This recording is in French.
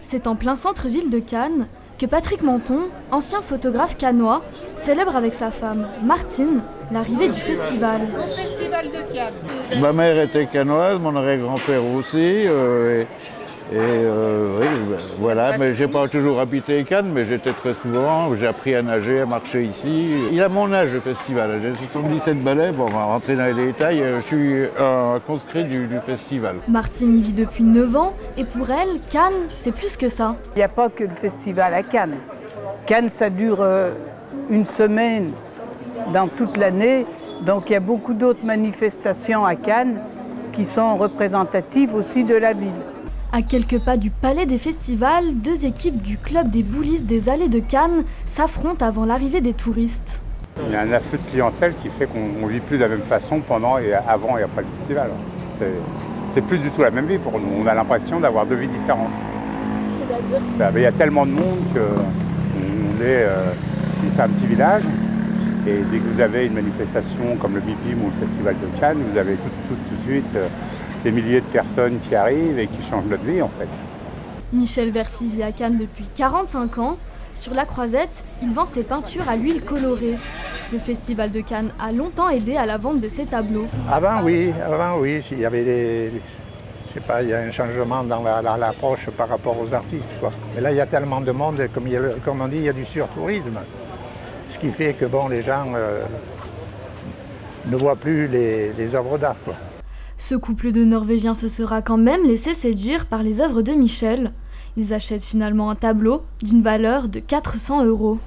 C'est en plein centre-ville de Cannes que Patrick Menton, ancien photographe cannois, célèbre avec sa femme, Martine, l'arrivée du festival. Au festival de Cannes. Ma mère était cannoise, mon arrière-grand-père aussi. Oui, voilà, mais j'ai pas toujours habité Cannes, mais j'étais très souvent. J'ai appris à nager, à marcher ici. Il a mon âge, le festival. J'ai 77 balais. Bon, on va rentrer dans les détails. Je suis un conscrit du festival. Martine y vit depuis 9 ans et pour elle, Cannes, c'est plus que ça. Il n'y a pas que le festival à Cannes. Cannes, ça dure une semaine dans toute l'année. Donc il y a beaucoup d'autres manifestations à Cannes qui sont représentatives aussi de la ville. À quelques pas du palais des festivals, 2 équipes du club des boulistes des allées de Cannes s'affrontent avant l'arrivée des touristes. Il y a un afflux de clientèle qui fait qu'on ne vit plus de la même façon pendant et avant et après le festival. C'est plus du tout la même vie pour nous. On a l'impression d'avoir 2 vies différentes. C'est-à-dire ? Il y a tellement de monde qu'on est ici, c'est un petit village. Et dès que vous avez une manifestation comme le BIPIM ou le Festival de Cannes, vous avez tout de suite des milliers de personnes qui arrivent et qui changent notre vie en fait. Michel Versit vit à Cannes depuis 45 ans. Sur la Croisette, il vend ses peintures à l'huile colorée. Le Festival de Cannes a longtemps aidé à la vente de ses tableaux. Avant oui, il y avait il y a un changement dans l'approche par rapport aux artistes, quoi. Mais là, il y a tellement de monde, et comme on dit, il y a du surtourisme. Ce qui fait que les gens ne voient plus les œuvres d'art, quoi. Ce couple de Norvégiens se sera quand même laissé séduire par les œuvres de Michel. Ils achètent finalement un tableau d'une valeur de 400 €.